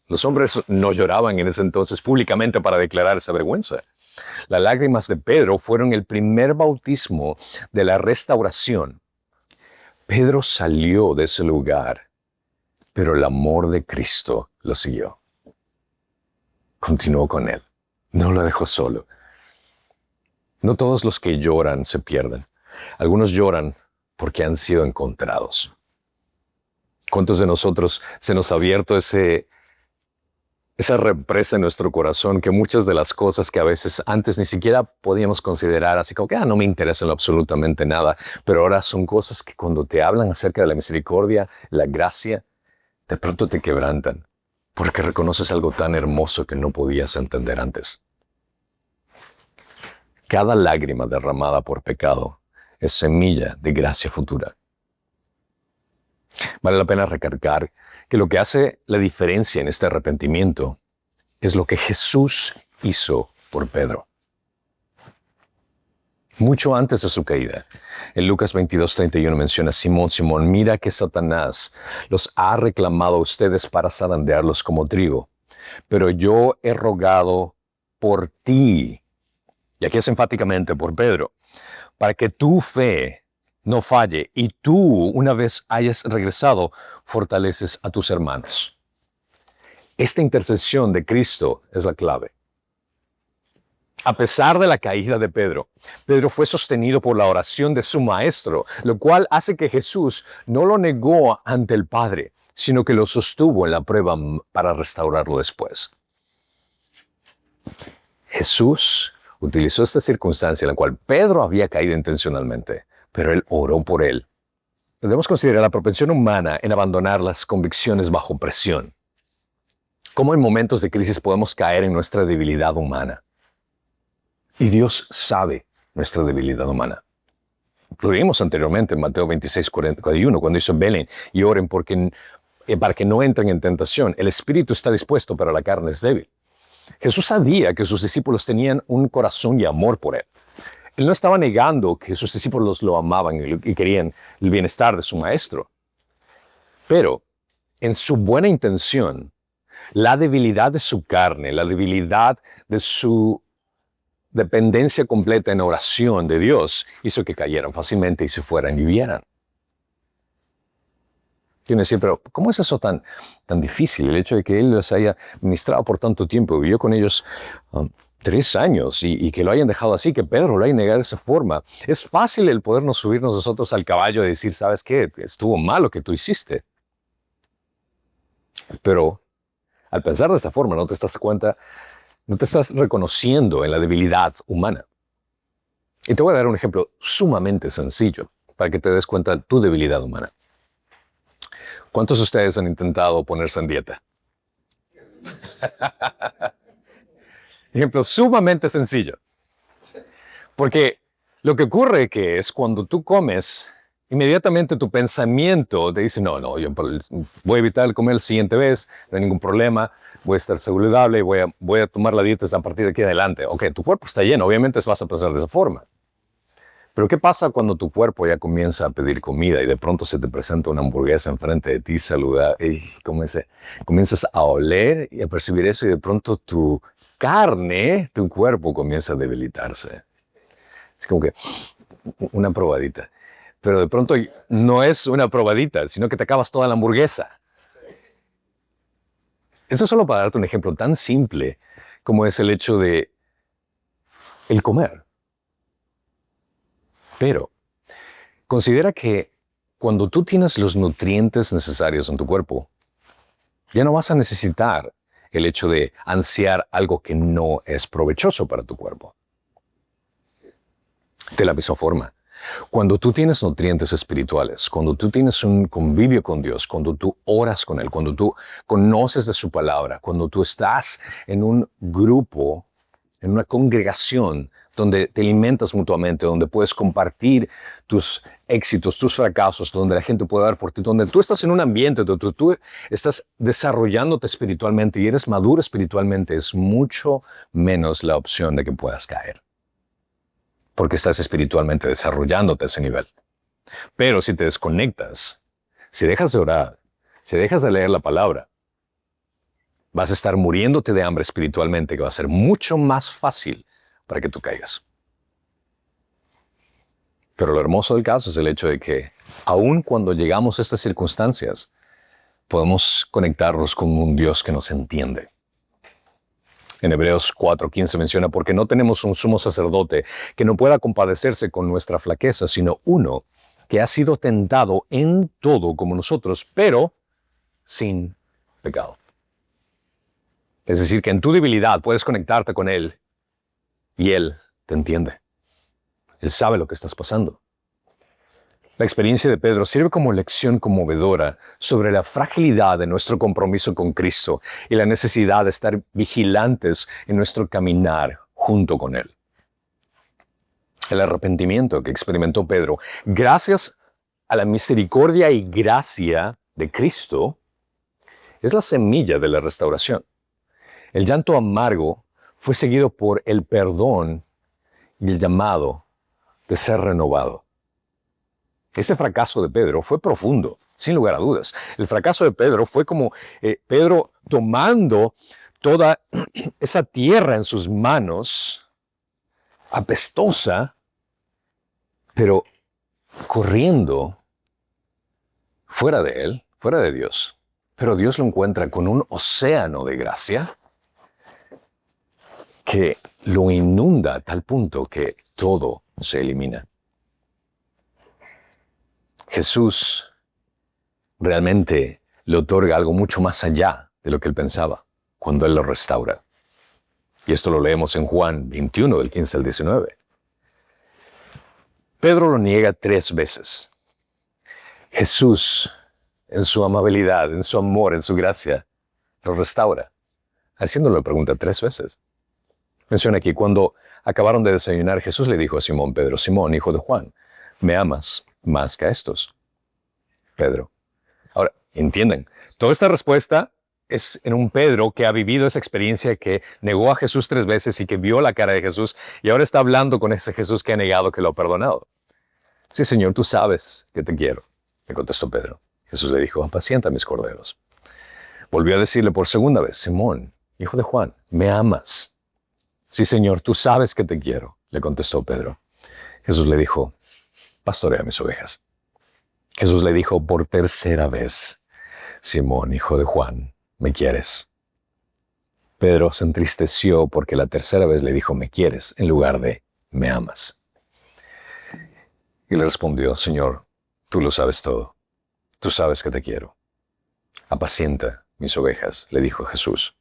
Los hombres no lloraban en ese entonces públicamente para declarar esa vergüenza. Las lágrimas de Pedro fueron el primer bautismo de la restauración. Pedro salió de ese lugar, pero el amor de Cristo lo siguió. Continuó con él. No lo dejó solo. No todos los que lloran se pierden. Algunos lloran porque han sido encontrados. ¿Cuántos de nosotros se nos ha abierto esa represa en nuestro corazón que muchas de las cosas que a veces antes ni siquiera podíamos considerar así como que no me interesan absolutamente nada, pero ahora son cosas que cuando te hablan acerca de la misericordia, la gracia, de pronto te quebrantan porque reconoces algo tan hermoso que no podías entender antes? Cada lágrima derramada por pecado es semilla de gracia futura. Vale la pena recalcar que lo que hace la diferencia en este arrepentimiento es lo que Jesús hizo por Pedro. Mucho antes de su caída, en Lucas 22:31 menciona: Simón, Simón, mira que Satanás los ha reclamado a ustedes para zarandearlos como trigo, pero yo he rogado por ti, y aquí es enfáticamente por Pedro, para que tu fe no falle y tú, una vez hayas regresado, fortaleces a tus hermanos. Esta intercesión de Cristo es la clave. A pesar de la caída de Pedro, Pedro fue sostenido por la oración de su maestro, lo cual hace que Jesús no lo negó ante el Padre, sino que lo sostuvo en la prueba para restaurarlo después. Jesús utilizó esta circunstancia en la cual Pedro había caído intencionalmente, pero él oró por él. Debemos considerar la propensión humana en abandonar las convicciones bajo presión. Cómo en momentos de crisis podemos caer en nuestra debilidad humana. Y Dios sabe nuestra debilidad humana. Lo vimos anteriormente en Mateo 26:41, cuando dice: velen y oren para que no entren en tentación. El espíritu está dispuesto, pero la carne es débil. Jesús sabía que sus discípulos tenían un corazón y amor por él. Él no estaba negando que sus discípulos lo amaban y querían el bienestar de su maestro. Pero en su buena intención, la debilidad de su carne, la debilidad de su dependencia completa en oración de Dios, hizo que cayeran fácilmente y se fueran y vieran. Tiene decir, pero ¿cómo es eso tan difícil? El hecho de que Él los haya ministrado por tanto tiempo, vivió con ellos 3 años y que lo hayan dejado así, que Pedro lo haya negado de esa forma. Es fácil el podernos subirnos nosotros al caballo y decir: ¿sabes qué? Estuvo mal lo que tú hiciste. Pero al pensar de esta forma, no te estás reconociendo en la debilidad humana. Y te voy a dar un ejemplo sumamente sencillo para que te des cuenta de tu debilidad humana. ¿Cuántos de ustedes han intentado ponerse en dieta? Ejemplo sumamente sencillo. Porque lo que ocurre que es cuando tú comes, inmediatamente tu pensamiento te dice: no, yo voy a evitar comer la siguiente vez, no hay ningún problema, voy a estar saludable y voy a tomar la dieta a partir de aquí adelante. Ok, tu cuerpo está lleno, obviamente vas a pensar de esa forma. Pero ¿qué pasa cuando tu cuerpo ya comienza a pedir comida y de pronto se te presenta una hamburguesa enfrente de ti saludable y comienzas a oler y a percibir eso y de pronto tu carne, tu cuerpo comienza a debilitarse? Es como que una probadita. Pero de pronto no es una probadita, sino que te acabas toda la hamburguesa. Eso es solo para darte un ejemplo tan simple como es el hecho de el comer. Pero considera que cuando tú tienes los nutrientes necesarios en tu cuerpo, ya no vas a necesitar el hecho de ansiar algo que no es provechoso para tu cuerpo. De la misma forma, cuando tú tienes nutrientes espirituales, cuando tú tienes un convivio con Dios, cuando tú oras con Él, cuando tú conoces de su palabra, cuando tú estás en un grupo, en una congregación donde te alimentas mutuamente, donde puedes compartir tus éxitos, tus fracasos, donde la gente puede dar por ti, donde tú estás en un ambiente donde tú estás desarrollándote espiritualmente y eres maduro espiritualmente, es mucho menos la opción de que puedas caer, porque estás espiritualmente desarrollándote a ese nivel. Pero si te desconectas, si dejas de orar, si dejas de leer la palabra, vas a estar muriéndote de hambre espiritualmente, que va a ser mucho más fácil para que tú caigas. Pero lo hermoso del caso es el hecho de que, aun cuando llegamos a estas circunstancias, podemos conectarnos con un Dios que nos entiende. En Hebreos 4:15 menciona, porque no tenemos un sumo sacerdote que no pueda compadecerse con nuestra flaqueza, sino uno que ha sido tentado en todo como nosotros, pero sin pecado. Es decir, que en tu debilidad puedes conectarte con Él y Él te entiende. Él sabe lo que estás pasando. La experiencia de Pedro sirve como lección conmovedora sobre la fragilidad de nuestro compromiso con Cristo y la necesidad de estar vigilantes en nuestro caminar junto con Él. El arrepentimiento que experimentó Pedro, gracias a la misericordia y gracia de Cristo, es la semilla de la restauración. El llanto amargo fue seguido por el perdón y el llamado de ser renovado. Ese fracaso de Pedro fue profundo, sin lugar a dudas. El fracaso de Pedro fue como Pedro tomando toda esa tierra en sus manos, apestosa, pero corriendo fuera de él, fuera de Dios. Pero Dios lo encuentra con un océano de gracia que lo inunda a tal punto que todo se elimina. Jesús realmente le otorga algo mucho más allá de lo que él pensaba cuando él lo restaura. Y esto lo leemos en Juan 21, del 15 al 19. Pedro lo niega 3 veces. Jesús, en su amabilidad, en su amor, en su gracia, lo restaura, haciéndole la pregunta 3 veces. Menciona aquí, cuando acabaron de desayunar, Jesús le dijo a Simón Pedro, Simón, hijo de Juan, ¿me amas más que a estos? Pedro. Ahora, entienden, toda esta respuesta es en un Pedro que ha vivido esa experiencia, que negó a Jesús 3 veces y que vio la cara de Jesús, y ahora está hablando con ese Jesús que ha negado, que lo ha perdonado. Sí, Señor, tú sabes que te quiero, le contestó Pedro. Jesús le dijo, apacienta mis corderos. Volvió a decirle por segunda vez, Simón, hijo de Juan, ¿me amas? Sí, Señor, tú sabes que te quiero, le contestó Pedro. Jesús le dijo, pastorea mis ovejas. Jesús le dijo por tercera vez, Simón, hijo de Juan, ¿me quieres? Pedro se entristeció porque la tercera vez le dijo, ¿me quieres?, en lugar de, ¿me amas? Y le respondió, Señor, tú lo sabes todo. Tú sabes que te quiero. Apacienta mis ovejas, le dijo Jesús.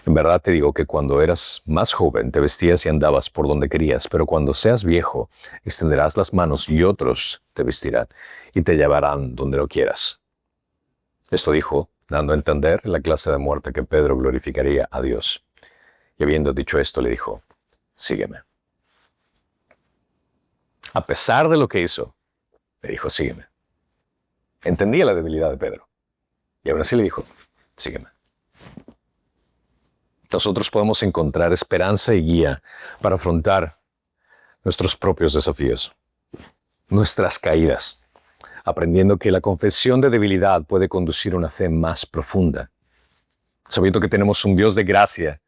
En verdad te digo que cuando eras más joven te vestías y andabas por donde querías, pero cuando seas viejo extenderás las manos y otros te vestirán y te llevarán donde no quieras. Esto dijo, dando a entender la clase de muerte que Pedro glorificaría a Dios. Y habiendo dicho esto, le dijo, sígueme. A pesar de lo que hizo, le dijo, sígueme. Entendía la debilidad de Pedro. Y aún así le dijo, sígueme. Nosotros podemos encontrar esperanza y guía para afrontar nuestros propios desafíos, nuestras caídas, aprendiendo que la confesión de debilidad puede conducir a una fe más profunda, sabiendo que tenemos un Dios de gracia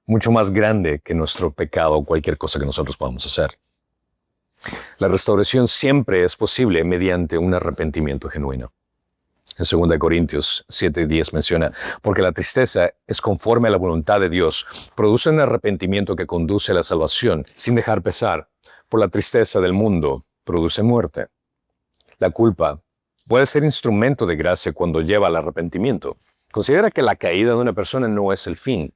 mucho más grande que nuestro pecado o cualquier cosa que nosotros podamos hacer. La restauración siempre es posible mediante un arrepentimiento genuino. En 2 Corintios 7:10 menciona, porque la tristeza es conforme a la voluntad de Dios, produce un arrepentimiento que conduce a la salvación, sin dejar pesar, por la tristeza del mundo, produce muerte. La culpa puede ser instrumento de gracia cuando lleva al arrepentimiento. Considera que la caída de una persona no es el fin.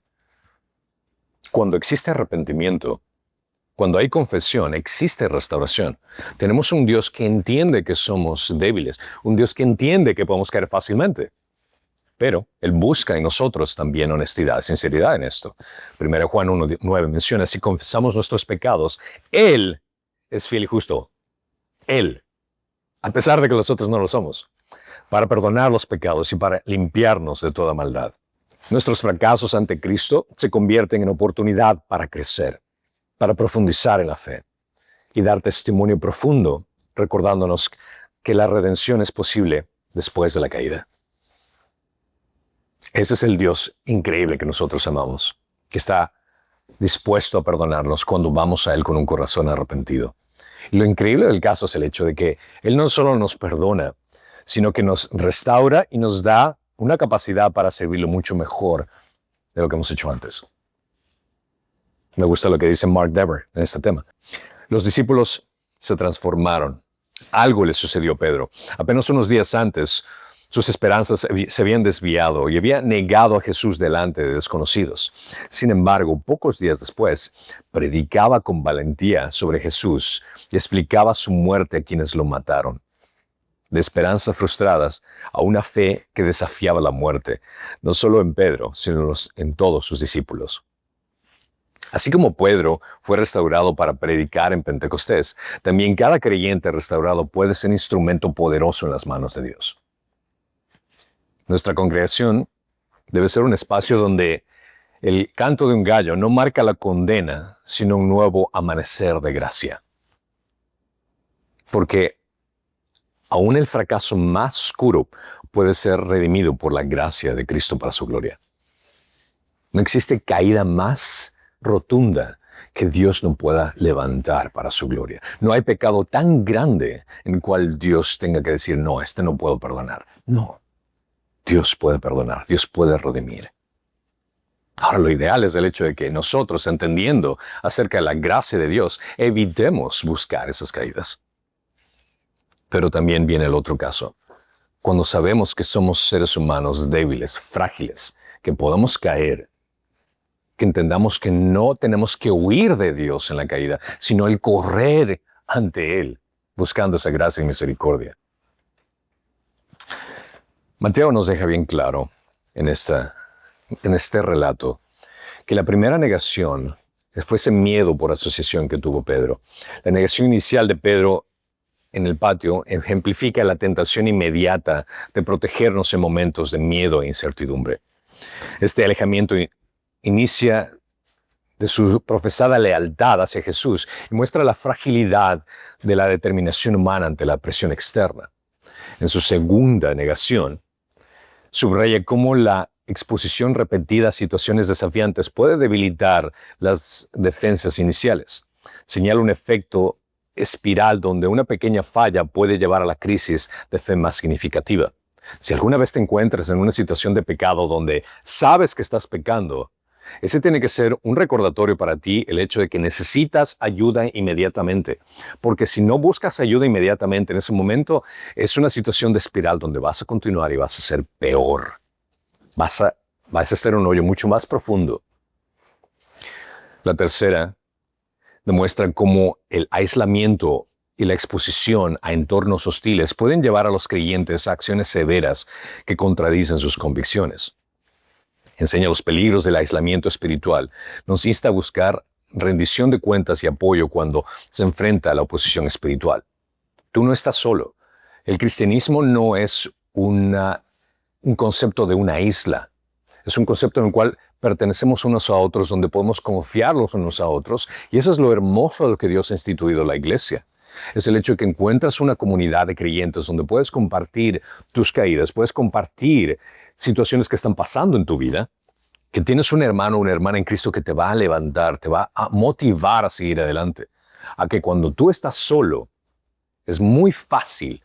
Cuando existe arrepentimiento, Cuando hay confesión, existe restauración. Tenemos un Dios que entiende que somos débiles, un Dios que entiende que podemos caer fácilmente. Pero Él busca en nosotros también honestidad, sinceridad en esto. 1 Juan 1:9 menciona, si confesamos nuestros pecados, Él es fiel y justo. Él, a pesar de que nosotros no lo somos, para perdonar los pecados y para limpiarnos de toda maldad. Nuestros fracasos ante Cristo se convierten en oportunidad para crecer, para profundizar en la fe y dar testimonio profundo, recordándonos que la redención es posible después de la caída. Ese es el Dios increíble que nosotros amamos, que está dispuesto a perdonarnos cuando vamos a Él con un corazón arrepentido. Y lo increíble del caso es el hecho de que Él no solo nos perdona, sino que nos restaura y nos da una capacidad para servirlo mucho mejor de lo que hemos hecho antes. Me gusta lo que dice Mark Dever en este tema. Los discípulos se transformaron. Algo le sucedió a Pedro. Apenas unos días antes, sus esperanzas se habían desviado y había negado a Jesús delante de desconocidos. Sin embargo, pocos días después, predicaba con valentía sobre Jesús y explicaba su muerte a quienes lo mataron. De esperanzas frustradas a una fe que desafiaba la muerte, no solo en Pedro, sino en todos sus discípulos. Así como Pedro fue restaurado para predicar en Pentecostés, también cada creyente restaurado puede ser instrumento poderoso en las manos de Dios. Nuestra congregación debe ser un espacio donde el canto de un gallo no marca la condena, sino un nuevo amanecer de gracia. Porque aún el fracaso más oscuro puede ser redimido por la gracia de Cristo para su gloria. No existe caída más rotunda que Dios no pueda levantar para su gloria. No hay pecado tan grande en el cual Dios tenga que decir, no, este no puedo perdonar. No, Dios puede perdonar, Dios puede redimir. Ahora, lo ideal es el hecho de que nosotros, entendiendo acerca de la gracia de Dios, evitemos buscar esas caídas. Pero también viene el otro caso. Cuando sabemos que somos seres humanos débiles, frágiles, que podamos caer, que entendamos que no tenemos que huir de Dios en la caída, sino el correr ante Él, buscando esa gracia y misericordia. Mateo nos deja bien claro en este relato que la primera negación fue ese miedo por asociación que tuvo Pedro. La negación inicial de Pedro en el patio ejemplifica la tentación inmediata de protegernos en momentos de miedo e incertidumbre. Este alejamiento inicia de su profesada lealtad hacia Jesús y muestra la fragilidad de la determinación humana ante la presión externa. En su segunda negación, subraya cómo la exposición repetida a situaciones desafiantes puede debilitar las defensas iniciales. Señala un efecto espiral donde una pequeña falla puede llevar a la crisis de fe más significativa. Si alguna vez te encuentras en una situación de pecado donde sabes que estás pecando, ese tiene que ser un recordatorio para ti el hecho de que necesitas ayuda inmediatamente. Porque si no buscas ayuda inmediatamente en ese momento, es una situación de espiral donde vas a continuar y vas a ser peor. Vas a estar en un hoyo mucho más profundo. La tercera demuestra cómo el aislamiento y la exposición a entornos hostiles pueden llevar a los creyentes a acciones severas que contradicen sus convicciones. Enseña los peligros del aislamiento espiritual. Nos insta a buscar rendición de cuentas y apoyo cuando se enfrenta a la oposición espiritual. Tú no estás solo. El cristianismo no es un concepto de una isla. Es un concepto en el cual pertenecemos unos a otros, donde podemos confiar los unos a otros. Y eso es lo hermoso de lo que Dios ha instituido la iglesia. Es el hecho de que encuentras una comunidad de creyentes donde puedes compartir tus caídas, puedes compartir situaciones que están pasando en tu vida, que tienes un hermano o una hermana en Cristo que te va a levantar, te va a motivar a seguir adelante. A que cuando tú estás solo, es muy fácil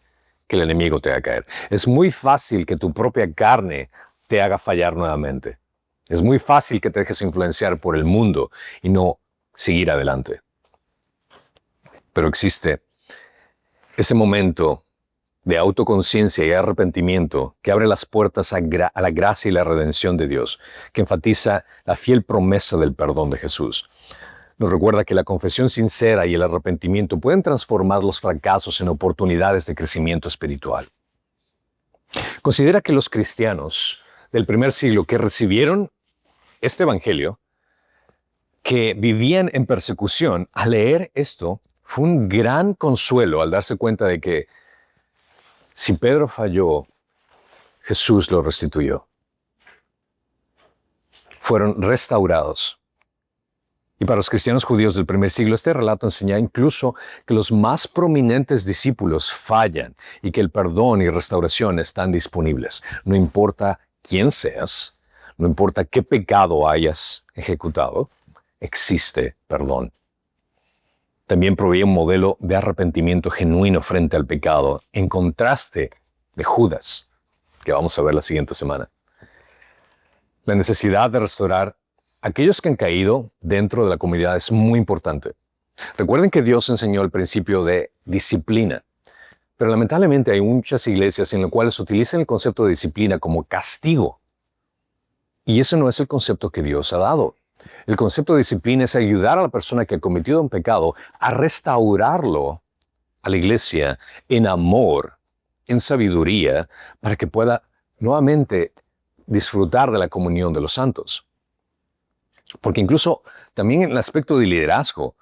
que el enemigo te haga caer. Es muy fácil que tu propia carne te haga fallar nuevamente. Es muy fácil que te dejes influenciar por el mundo y no seguir adelante. Pero existe ese momento de autoconciencia y arrepentimiento que abre las puertas a la gracia y la redención de Dios, que enfatiza la fiel promesa del perdón de Jesús. Nos recuerda que la confesión sincera y el arrepentimiento pueden transformar los fracasos en oportunidades de crecimiento espiritual. Considera que los cristianos del primer siglo que recibieron este evangelio, que vivían en persecución, al leer esto, fue un gran consuelo al darse cuenta de que si Pedro falló, Jesús lo restituyó. Fueron restaurados. Y para los cristianos judíos del primer siglo, este relato enseña incluso que los más prominentes discípulos fallan y que el perdón y restauración están disponibles. No importa quién seas, no importa qué pecado hayas ejecutado, existe perdón. También proveía un modelo de arrepentimiento genuino frente al pecado, en contraste de Judas, que vamos a ver la siguiente semana. La necesidad de restaurar a aquellos que han caído dentro de la comunidad es muy importante. Recuerden que Dios enseñó el principio de disciplina, pero lamentablemente hay muchas iglesias en las cuales utilizan el concepto de disciplina como castigo. Y ese no es el concepto que Dios ha dado. El concepto de disciplina es ayudar a la persona que ha cometido un pecado a restaurarlo a la iglesia en amor, en sabiduría, para que pueda nuevamente disfrutar de la comunión de los santos. Porque incluso también en el aspecto de liderazgo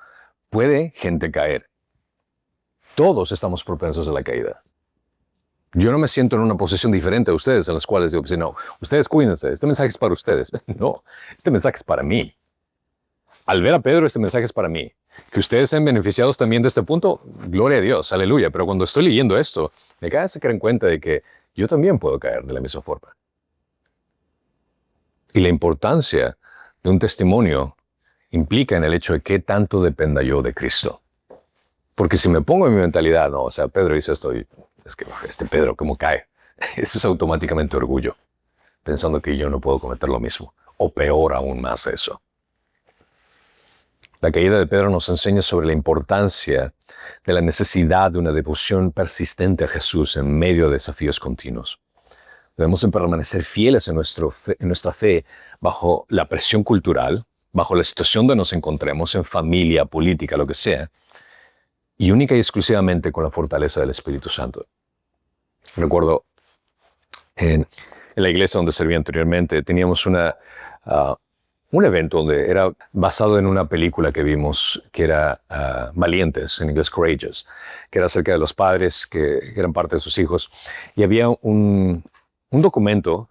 puede gente caer. Todos estamos propensos a la caída. Yo no me siento en una posición diferente a ustedes en las cuales digo, no, ustedes cuídense, este mensaje es para ustedes. No, este mensaje es para mí. Al ver a Pedro, este mensaje es para mí. Que ustedes sean beneficiados también de este punto, gloria a Dios, aleluya. Pero cuando estoy leyendo esto, me cae de caer en cuenta de que yo también puedo caer de la misma forma. Y la importancia de un testimonio implica en el hecho de qué tanto dependa yo de Cristo. Porque si me pongo en mi mentalidad, no, o sea, Pedro dice esto y es que este Pedro, ¿cómo cae? Eso es automáticamente orgullo, pensando que yo no puedo cometer lo mismo, o peor aún más eso. La caída de Pedro nos enseña sobre la importancia de la necesidad de una devoción persistente a Jesús en medio de desafíos continuos. Debemos permanecer fieles en nuestra fe bajo la presión cultural, bajo la situación donde nos encontremos, en familia, política, lo que sea, y única y exclusivamente con la fortaleza del Espíritu Santo. Recuerdo en la iglesia donde servía anteriormente, teníamos un evento donde era basado en una película que vimos que era Valientes, en inglés Courageous, que era acerca de los padres que eran parte de sus hijos, y había un documento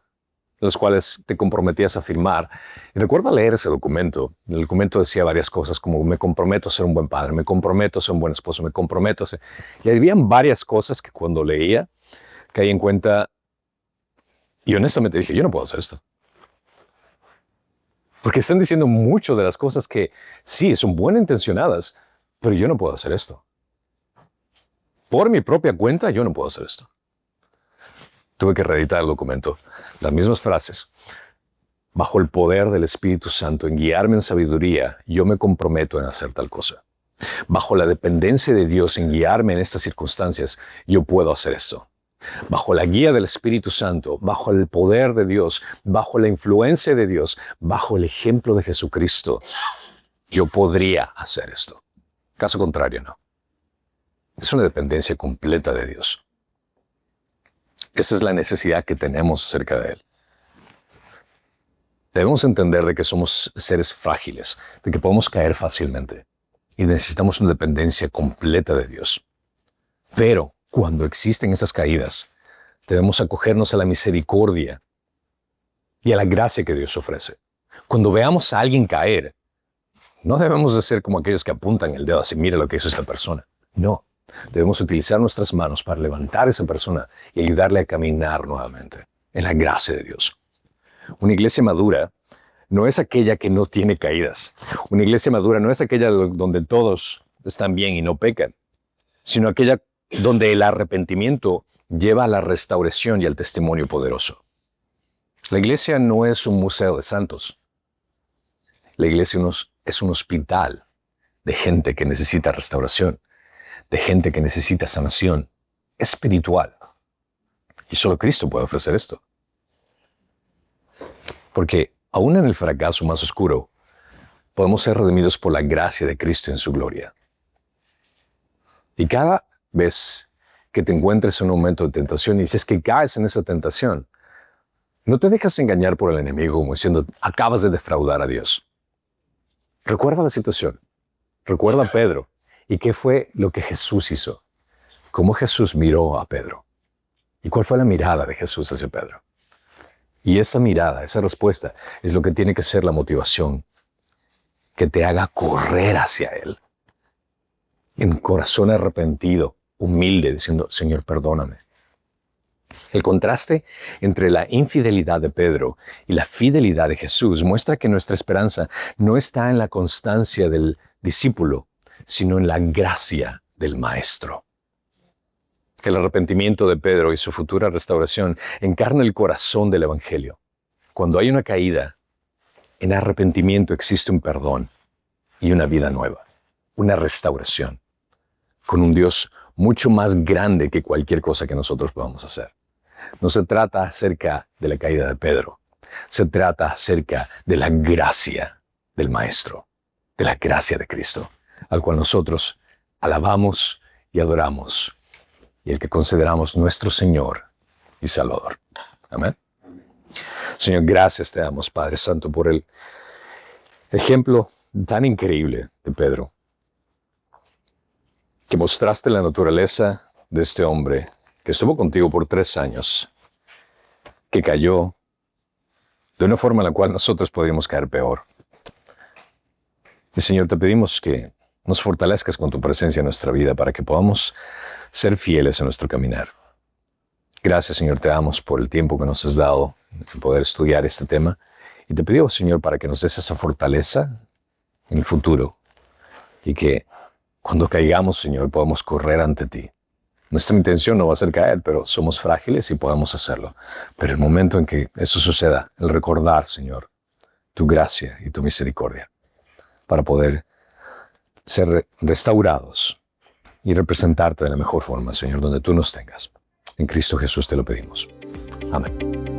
en los cuales te comprometías a firmar. Y recuerdo leer ese documento. El documento decía varias cosas como me comprometo a ser un buen padre, me comprometo a ser un buen esposo, me comprometo a ser... Y habían varias cosas que cuando leía caí en cuenta y honestamente dije, yo no puedo hacer esto. Porque están diciendo mucho de las cosas que sí, son buenas intencionadas, pero yo no puedo hacer esto. Por mi propia cuenta, yo no puedo hacer esto. Tuve que reeditar el documento. Las mismas frases. Bajo el poder del Espíritu Santo en guiarme en sabiduría, yo me comprometo en hacer tal cosa. Bajo la dependencia de Dios en guiarme en estas circunstancias, yo puedo hacer esto. Bajo la guía del Espíritu Santo, bajo el poder de Dios, bajo la influencia de Dios, bajo el ejemplo de Jesucristo, yo podría hacer esto. Caso contrario, no. Es una dependencia completa de Dios. Esa es la necesidad que tenemos acerca de Él. Debemos entender de que somos seres frágiles, de que podemos caer fácilmente y necesitamos una dependencia completa de Dios. Pero cuando existen esas caídas, debemos acogernos a la misericordia y a la gracia que Dios ofrece. Cuando veamos a alguien caer, no debemos de ser como aquellos que apuntan el dedo así, mira lo que hizo esta persona. No, debemos utilizar nuestras manos para levantar a esa persona y ayudarle a caminar nuevamente en la gracia de Dios. Una iglesia madura no es aquella que no tiene caídas. Una iglesia madura no es aquella donde todos están bien y no pecan, sino aquella donde el arrepentimiento lleva a la restauración y al testimonio poderoso. La iglesia no es un museo de santos. La iglesia es un hospital de gente que necesita restauración, de gente que necesita sanación espiritual. Y solo Cristo puede ofrecer esto. Porque aún en el fracaso más oscuro, Podemos ser redimidos por la gracia de Cristo en su gloria. Y cada vez que te encuentres en un momento de tentación y dices que caes en esa tentación, no te dejes engañar por el enemigo como diciendo, acabas de defraudar a Dios. Recuerda la situación. Recuerda a Pedro. ¿Y qué fue lo que Jesús hizo? ¿Cómo Jesús miró a Pedro? ¿Y cuál fue la mirada de Jesús hacia Pedro? Y esa mirada, esa respuesta, es lo que tiene que ser la motivación que te haga correr hacia Él. En corazón arrepentido, humilde, diciendo, Señor, perdóname. El contraste entre la infidelidad de Pedro y la fidelidad de Jesús muestra que nuestra esperanza no está en la constancia del discípulo, sino en la gracia del Maestro. El arrepentimiento de Pedro y su futura restauración encarna el corazón del Evangelio. Cuando hay una caída, en arrepentimiento existe un perdón y una vida nueva, una restauración, con un Dios mucho más grande que cualquier cosa que nosotros podamos hacer. No se trata acerca de la caída de Pedro, se trata acerca de la gracia del Maestro, de la gracia de Cristo, al cual nosotros alabamos y adoramos, y el que consideramos nuestro Señor y Salvador. Amén. Señor, gracias te damos, Padre Santo, por el ejemplo tan increíble de Pedro, que mostraste la naturaleza de este hombre que estuvo contigo por 3 años, que cayó de una forma en la cual nosotros podríamos caer peor. Y Señor, te pedimos que nos fortalezcas con tu presencia en nuestra vida para que podamos ser fieles en nuestro caminar. Gracias, Señor, te damos por el tiempo que nos has dado en poder estudiar este tema. Y te pedimos, Señor, para que nos des esa fortaleza en el futuro y que cuando caigamos, Señor, podamos correr ante ti. Nuestra intención no va a ser caer, pero somos frágiles y podemos hacerlo. Pero el momento en que eso suceda, el recordar, Señor, tu gracia y tu misericordia, para poder ser restaurados y representarte de la mejor forma, Señor, donde tú nos tengas. En Cristo Jesús te lo pedimos. Amén.